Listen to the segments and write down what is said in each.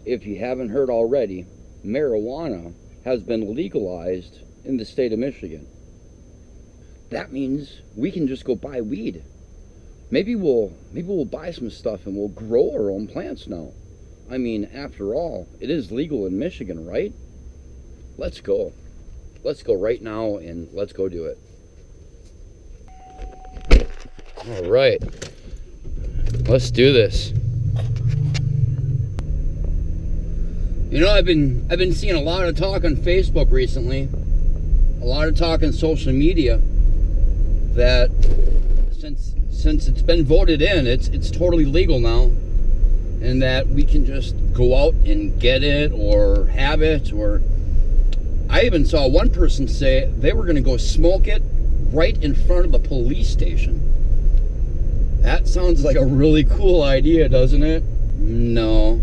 if you haven't heard already, marijuana has been legalized in the state of Michigan. That means we can just go buy weed. Maybe we'll buy some stuff and we'll grow our own plants now. I mean, after all, it is legal in Michigan, right? Let's go. Let's go right now and let's go do it. All right. Let's do this. You know, I've been seeing a lot of talk on Facebook recently, a lot of talk on social media that since it's been voted in, it's totally legal now, and that we can just go out and get it or have it. Or I even saw one person say they were going to go smoke it right in front of the police station. That sounds like a really cool idea, doesn't it? No.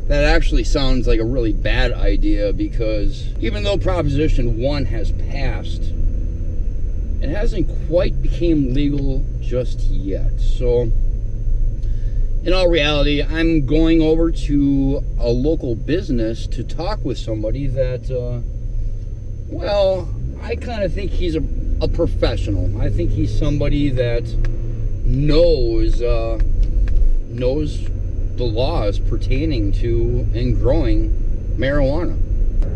That actually sounds like a really bad idea, because even though Proposition 1 has passed, it hasn't quite become legal just yet. So, in all reality, I'm going over to a local business to talk with somebody that, well, I kind of think he's a professional. I think he's somebody that knows the laws pertaining to and growing marijuana.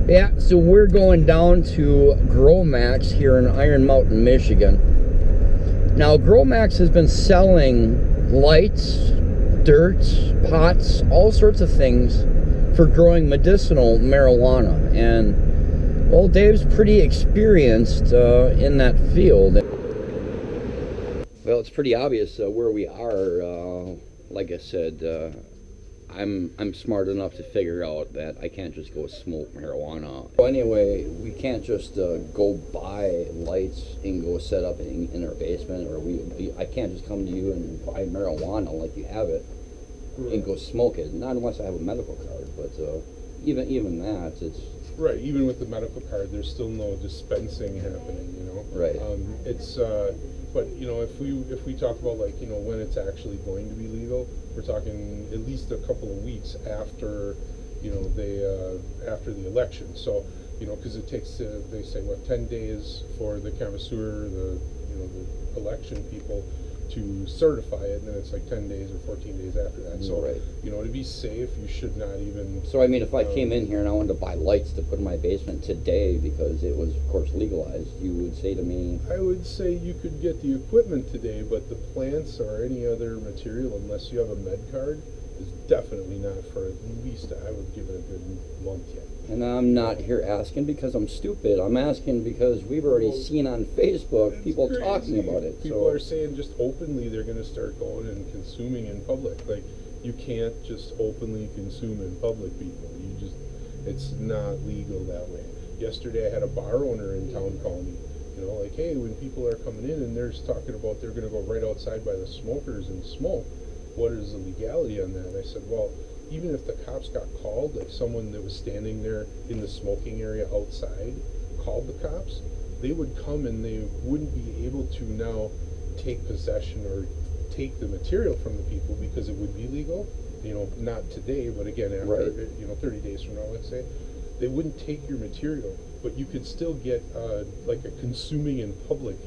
Yeah, so we're going down to Grow Maxx here in Iron Mountain, Michigan. Now, Grow Maxx has been selling lights, dirt, pots, all sorts of things for growing medicinal marijuana. And, well, Dave's pretty experienced in that field. Well, it's pretty obvious where we are. Like I said, I'm smart enough to figure out that I can't just go smoke marijuana. So anyway, we can't just go buy lights and go set up in our basement, or I can't just come to you and buy marijuana like you have it and go smoke it. Not unless I have a medical card, but even that, it's right. Even with the medical card, there's still no dispensing happening. You know, right. But you know, if we talk about, like, you know, when it's actually going to be legal, we're talking at least a couple of weeks after, you know, after the election. So, you know, because it takes they say 10 days for the canvasseur, the election people to certify it, and then it's like 10 days or 14 days after that. So, right. You know, to be safe, you should not even. So, I mean, if I came in here and I wanted to buy lights to put in my basement today because it was, of course, legalized, you would say to me? I would say you could get the equipment today, but the plants or any other material, unless you have a med card, is definitely not for at least, I would give it a good month yet. And I'm not here asking because I'm stupid. I'm asking because we've already seen on Facebook people talking about it. People are saying just openly they're going to start going and consuming in public. Like, you can't just openly consume in public, people. It's not legal that way. Yesterday I had a bar owner in town call me. You know, like, hey, when people are coming in and they're talking about they're going to go right outside by the smokers and smoke, what is the legality on that? I said, well, even if the cops got called, like someone that was standing there in the smoking area outside called the cops, they would come and they wouldn't be able to now take possession or take the material from the people because it would be legal. You know, not today, but again, after, right. You know, 30 days from now, let's say, they wouldn't take your material, but you could still get like a consuming in public.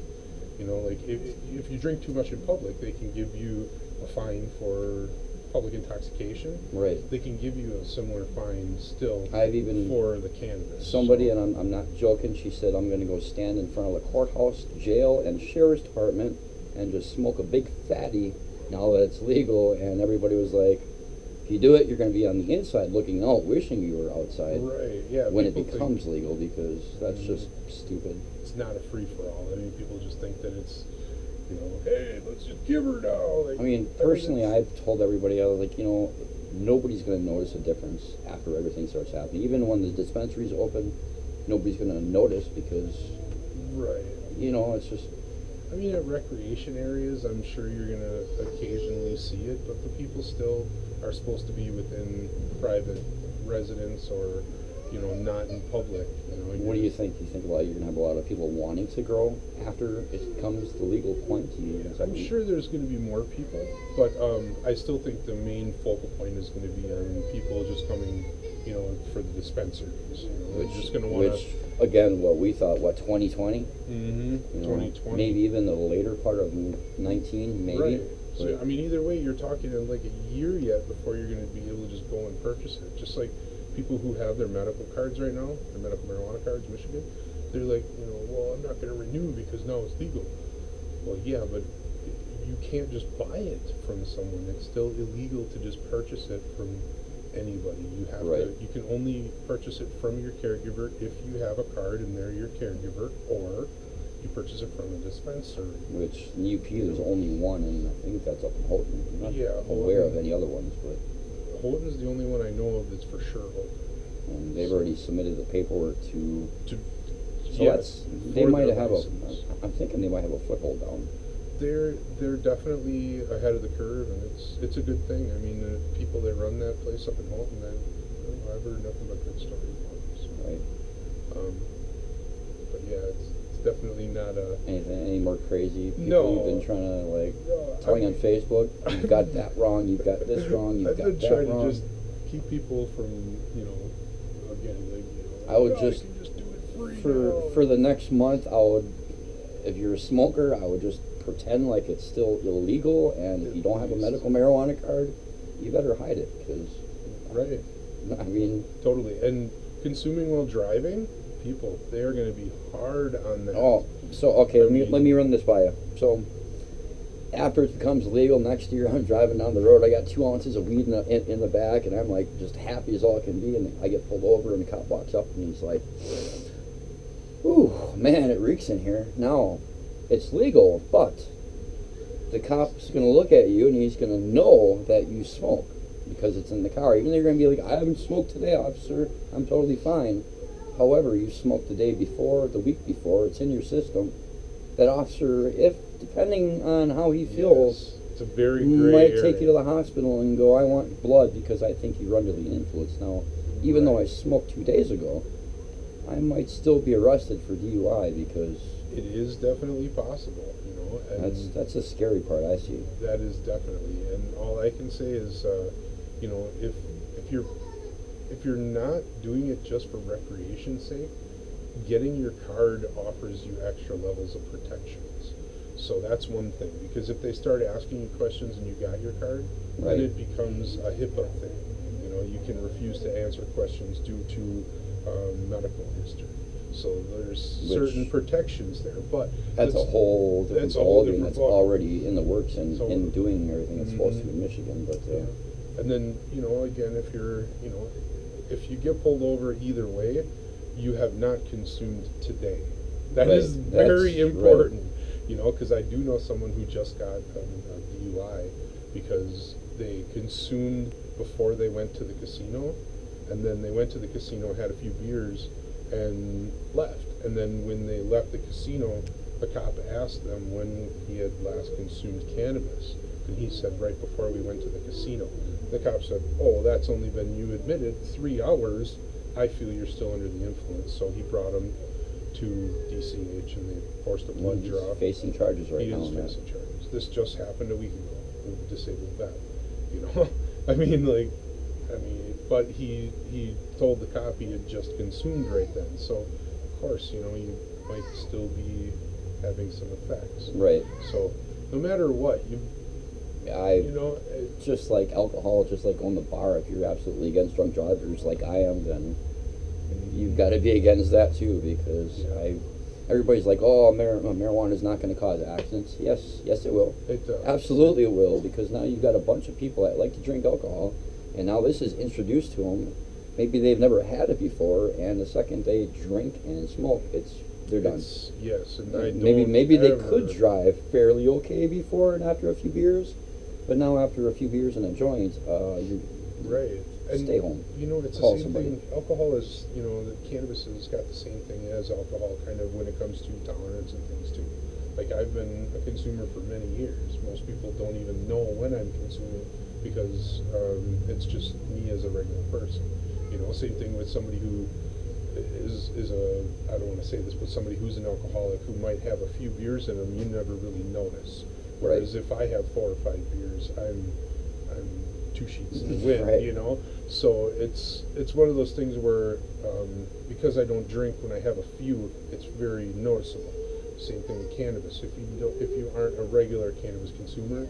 You know, like if you drink too much in public, they can give you a fine for public intoxication. Right. They can give you a similar fine still. I've even for the cannabis. Somebody, and I'm not joking, she said, I'm going to go stand in front of the courthouse, jail, and sheriff's department and just smoke a big fatty now that it's legal. And everybody was like, if you do it, you're going to be on the inside looking out, wishing you were outside. Right, yeah. When it becomes legal, because that's just stupid. It's not a free-for-all. I mean, people just think that it's, you know, hey, let's just give her now. Like, I mean, personally, I've told everybody, I was like, you know, nobody's going to notice a difference after everything starts happening. Even when the dispensaries open, nobody's going to notice because, right. You know, it's just. I mean, at recreation areas, I'm sure you're going to occasionally see it, but the people still are supposed to be within private residence or, not in public. What do you think? Do you think you're gonna have a lot of people wanting to grow after it comes to legal point? I'm sure there's going to be more people, but I still think the main focal point is going to be on people just coming, for the dispensaries. They're just going to want to. Again, what we thought, 2020? Mm-hmm. 2020. Maybe even the later part of 19, maybe. Right. So, either way, you're talking in like a year yet before you're going to be able to just go and purchase it. Just like people who have their medical cards right now, their medical marijuana cards, Michigan, they're like, well, I'm not going to renew because now it's legal. Well, yeah, but you can't just buy it from someone. It's still illegal to just purchase it from anybody. You have to. You can only purchase it from your caregiver if you have a card and they're your caregiver, or you purchase it from a dispensary. Which in UP there's only one, and I think that's up in Houghton. I'm not aware of any other ones, but Houghton is the only one I know of that's for sure Houghton. And they've already submitted the paperwork to so yes, they might have I'm thinking they might have a foothold down. They're definitely ahead of the curve, and it's a good thing. The people that run that place up in Houghton, I've heard nothing but good stories about it. So. Right. But yeah, it's definitely not any more crazy people no, you've been trying to telling on Facebook. You've got that wrong. You've got this wrong. You've got that wrong. I've been trying to just keep people from again I would just do it free for the next month. I would, if you're a smoker, I would just pretend like it's still illegal, and if you don't have a medical marijuana card, you better hide it, because totally. And consuming while driving, people, they are going to be hard on that. Oh, so okay, let me run this by you. So after it becomes legal next year, I'm driving down the road, I got 2 ounces of weed in the back, and I'm like just happy as all can be, and I get pulled over, and the cop walks up and he's like, ooh, man, it reeks in here. Now it's legal, but the cop's going to look at you and he's going to know that you smoke because it's in the car. Even though you're going to be like, I haven't smoked today, officer, I'm totally fine. However, you smoked the day before, the week before, it's in your system. That officer, depending on how he feels, it's a very gray might area. take you to the hospital and go, I want blood because I think you're under the influence. Now, even though I smoked 2 days ago, I might still be arrested for DUI because it is definitely possible, and that's the scary part I see. That is definitely, and all I can say is, if you're not doing it just for recreation's sake, getting your card offers you extra levels of protections. So that's one thing, because if they start asking you questions and you got your card, then it becomes a HIPAA thing. You can refuse to answer questions due to medical history. So there's certain protections there, but that's a whole different ballgame that's already in the works and in doing everything that's supposed to in Michigan. But and then again, if you get pulled over either way, you have not consumed today. That is very important, because I do know someone who just got a DUI because they consumed before they went to the casino, and then they went to the casino, had a few beers, and left. And then when they left the casino, the cop asked them when he had last consumed cannabis, and he said right before we went to the casino. The cop said, oh, that's only been, you admitted, 3 hours. I feel you're still under the influence. So he brought him to DCH, and they forced a blood draw. Facing charges right now. He is facing charges. This just happened a week ago with a disabled vet. But he told the cop he had just consumed right then. So, of course, you might still be having some effects. Right. So, no matter what, just like alcohol, just like going to the bar, if you're absolutely against drunk drivers like I am, then you've got to be against that too, because everybody's like, oh, marijuana is not going to cause accidents. Yes, it will. It does. Absolutely it will, because now you've got a bunch of people that like to drink alcohol, and now this is introduced to them. Maybe they've never had it before, and the second they drink and smoke, they're done. Yes, and maybe they could drive fairly okay before and after a few beers, but now after a few beers and a joint, you stay home. It's the same thing. Alcohol is, the cannabis has got the same thing as alcohol, kind of when it comes to tolerance and things too. Like, I've been a consumer for many years. Most people don't even know when I'm consuming because it's just me as a regular person. You know, same thing with somebody who is a, I don't want to say this, but somebody who's an alcoholic who might have a few beers in them, you never really notice. Whereas if I have 4 or 5 beers, I'm 2 sheets in the wind, Right. you know. So it's one of those things where because I don't drink, when I have a few, it's very noticeable. Same thing with cannabis. If you aren't a regular cannabis consumer,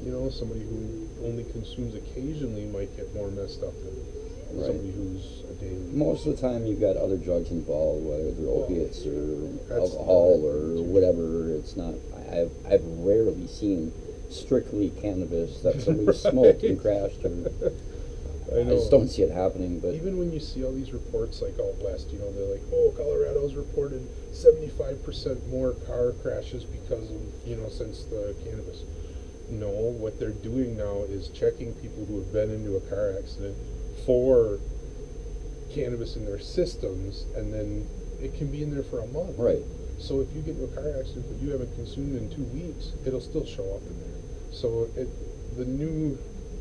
you know, somebody who only consumes occasionally might get more messed up than somebody who's a daily. Most of the time, you've got other drugs involved, whether they're opiates or That's alcohol or whatever. It's not. I've rarely seen strictly cannabis that somebody smoked and crashed. I just don't see it happening. But even when you see all these reports like out west, you know, they're like, oh, Colorado's reported 75% more car crashes because of, you know, since the cannabis. No, what they're doing now is checking people who have been into a car accident for cannabis in their systems, and then it can be in there for a month. Right. So if you get into a car accident but you haven't consumed in 2 weeks, it'll still show up in there. So the new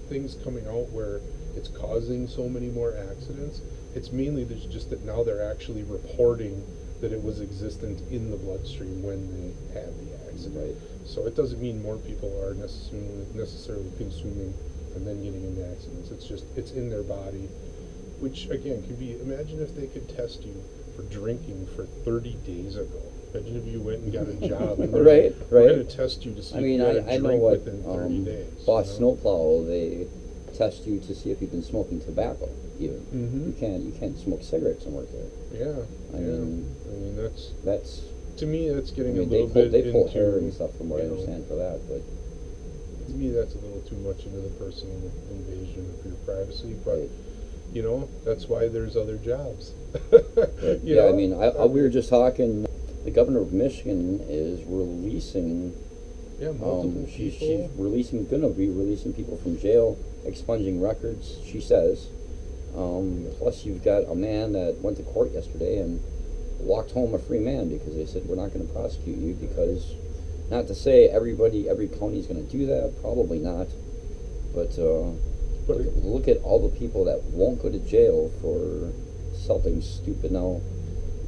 things coming out where it's causing so many more accidents, it's mainly just that now they're actually reporting that it was existent in the bloodstream when they had the accident. Right. So it doesn't mean more people are necessarily consuming and then getting into accidents. It's just, it's in their body, which again can be, imagine if they could test you for drinking for 30 days ago. Imagine if you went and got a job and Right. we're going to test you to see if you had a I know drink what within 30 days. Boss you know? Snowplow, they test you to see if you've been smoking tobacco. Even you can't smoke cigarettes and work there. Yeah, I mean that's to me that's getting a they little pull, bit they pull into, hair and stuff from what I you know, understand for that, but to me that's a little too much into the personal invasion of your privacy. But you know, that's why there's other jobs. yeah, know? I mean, we were just talking. The governor of Michigan is releasing. Yeah, multiple she's people. Gonna be releasing people from jail, expunging records. She says. Plus, you've got a man that went to court yesterday and walked home a free man because they said we're not going to prosecute you because, not to say every county is going to do that, probably not, but look at all the people that won't go to jail for something stupid. Now,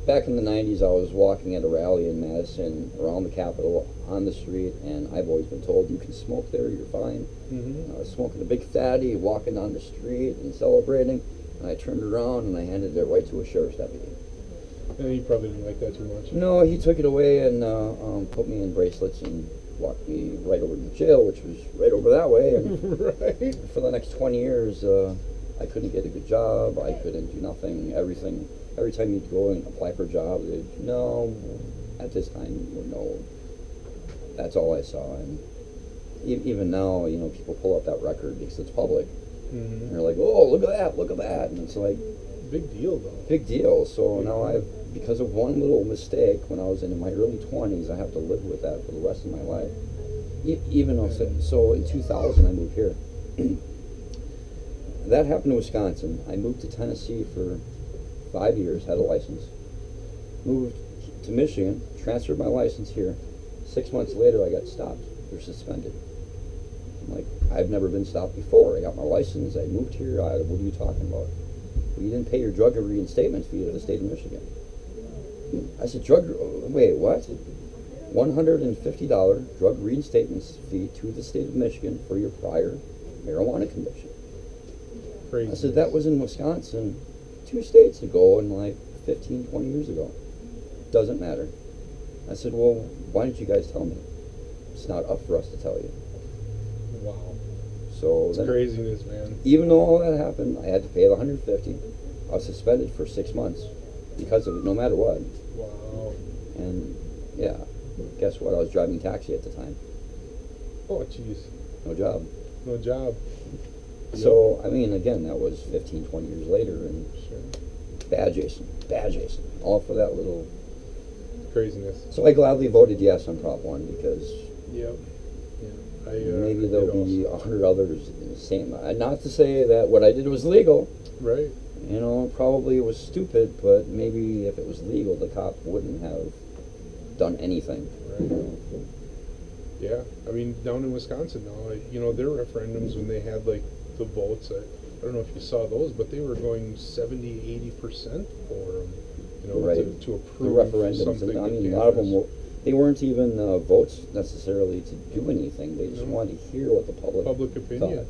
back in the 90s, I was walking at a rally in Madison around the Capitol on the street, and I've always been told you can smoke there, you're fine. I was smoking a big fatty, walking down the street and celebrating, and I turned around and I handed it right to a sheriff's deputy. And he probably didn't like that too much. No, he took it away and put me in bracelets and walked me right over to jail, which was right over that way. And right. For the next 20 years, I couldn't get a good job. I couldn't do nothing. Everything. Every time you'd go and apply for a job, they'd, no, at this time, no. That's all I saw. And even now, you know, people pull up that record because it's public. And they're like, oh, look at that. And it's like, big deal, though. Big deal. So now because of one little mistake when I was in my early 20s, I have to live with that for the rest of my life. Even though, so in 2000, I moved here. That happened in Wisconsin. I moved to Tennessee for 5 years, had a license. Moved to Michigan, transferred my license here. 6 months later, I got stopped. They're suspended. I'm like, I've never been stopped before. I got my license. I moved here. What are you talking about? Well, you didn't pay your drug reinstatement fee to the state of Michigan. I said, wait, what? $150 drug reinstatement fee to the state of Michigan for your prior marijuana conviction. Crazy. I said, that was in Wisconsin 2 states ago and like 15, 20 years ago. Doesn't matter. I said, well, why didn't you guys tell me? It's not up for us to tell you. Wow. So it's craziness, man. Even though all that happened, I had to pay the $150. I was suspended for 6 months because of it, no matter what. Wow. And yeah, guess what? I was driving taxi at the time. Oh, jeez. No job. No job. So, I mean, again, that was 15, 20 years later, and bad Jason, all for that little craziness. So I gladly voted yes on Prop 1 because maybe there'll be 100 others in the same. Not to say that what I did was legal. Right. You know, probably it was stupid, but maybe if it was legal, the cop wouldn't have done anything. Right. You know? Yeah, I mean, down in Wisconsin now, you know, their referendums when they had like the votes, I don't know if you saw those, but they were going 70-80% for them, you know, Right. to The approve referendums, something. and I in mean, a lot of them cannabis. they weren't even votes necessarily to do anything. They just No. wanted to hear what the public Opinion, thought.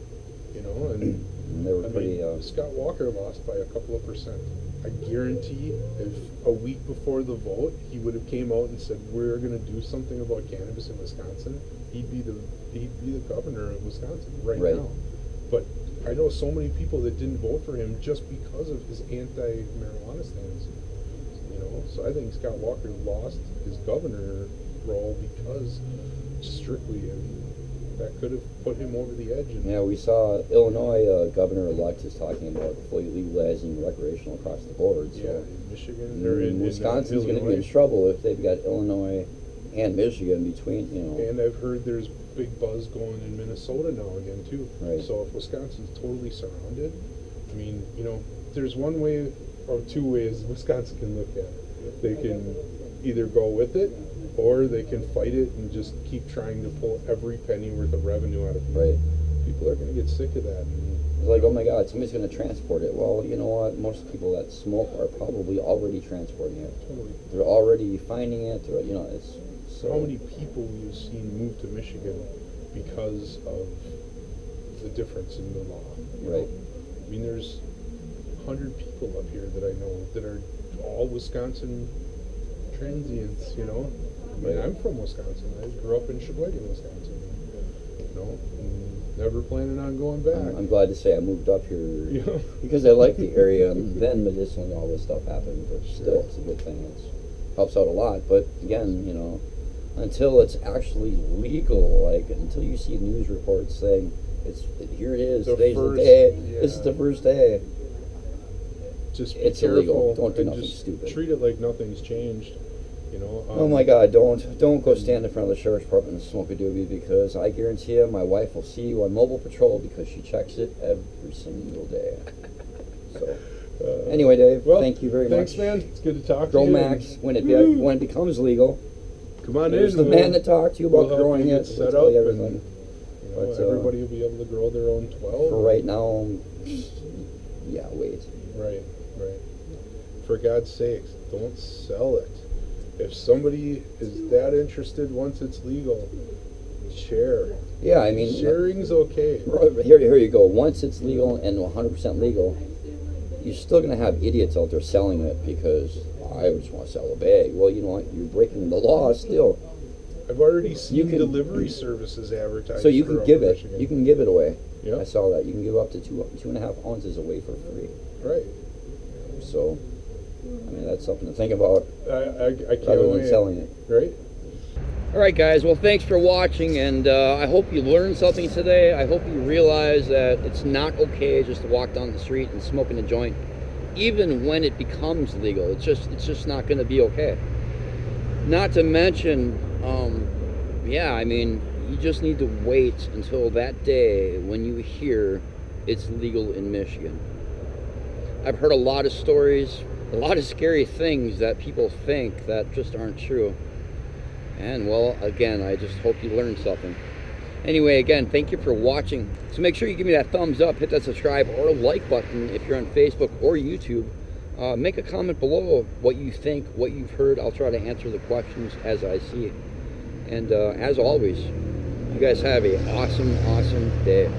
you know, and And they were I pretty. mean, Scott Walker lost by a couple of percent. I guarantee if a week before the vote he would have came out and said we're going to do something about cannabis in Wisconsin, he'd be the governor of Wisconsin right now. But I know so many people that didn't vote for him just because of his anti-marijuana stance. You know, so I think Scott Walker lost his governor role because strictly, I mean, that could have put him over the edge. And Yeah, we saw Illinois governor-elect is talking about fully legalizing recreational across the board. So yeah, in Michigan or in Wisconsin's going to be in Illinois. trouble if they've got Illinois and Michigan between. You know, And I've heard there's big buzz going in Minnesota now again too. Right. So if Wisconsin's totally surrounded, I mean, you know, there's one way or two ways Wisconsin can look at it. They can either go with it, or they can fight it and just keep trying to pull every penny worth of revenue out of people. right? People are going to get sick of that. And, It's like, oh my God, somebody's going to transport it. Well, you know what? Most people that smoke are probably already transporting it. totally. They're already finding it. Or, you know, it's so. How many people you've seen move to Michigan because of the difference in the law? You know? Right. I mean, there's 100 people up here that I know that are all Wisconsin transients, you know? I mean, Right. I'm from Wisconsin. I grew up in Sheboygan, Wisconsin. You know, and never planning on going back. I'm glad to say I moved up here You know? because I like the area, and then medicinally all this stuff happened. But still, it's a good thing. It helps out a lot. But again, you know, until it's actually legal, like until you see news reports saying here it is, The today's first- the day. yeah. This is the first day. Just be It's careful. illegal. Don't do and nothing just stupid. Treat it like nothing's changed. You know? Oh my God! Don't go stand in front of the sheriff's department and smoke a doobie, because I guarantee you, my wife will see you on mobile patrol because she checks it every single day. So anyway, Dave, Well, thank you very thanks, much. man. It's good to talk Grow to you. Max, when it becomes legal, Come on there's in. the man to talk to you about we'll help growing you get it. set We'll up tell you and, everything. you know, But, everybody will be able to grow their own 12. For right now, yeah, wait. Right. For God's sakes, don't sell it. If somebody is that interested once it's legal, share. Yeah, I mean, Sharing's okay. here you go. Once it's legal and 100% legal, you're still going to have idiots out there selling it because I just want to sell a bag. Well, you know what? You're breaking the law still. I've already seen You can- delivery services advertised. So you for can Upper give it. Michigan. You can give it away. Yeah. I saw that. You can give up to 2.5 ounces away for free. Right. So, I mean, that's something to think about I can't rather than wait. selling it. Right. All right, guys. Well, thanks for watching, and I hope you learned something today. I hope you realize that it's not okay just to walk down the street and smoking a joint, even when it becomes legal. It's just not going to be okay. Not to mention, yeah, I mean, you just need to wait until that day when you hear it's legal in Michigan. I've heard a lot of stories, a lot of scary things that people think that just aren't true. And well, again, I just hope you learned something. Anyway, again, thank you for watching. So make sure you give me that thumbs up, hit that subscribe or like button if you're on Facebook or YouTube. Make a comment below what you think, what you've heard. I'll try to answer the questions as I see it. And as always, you guys have a awesome day.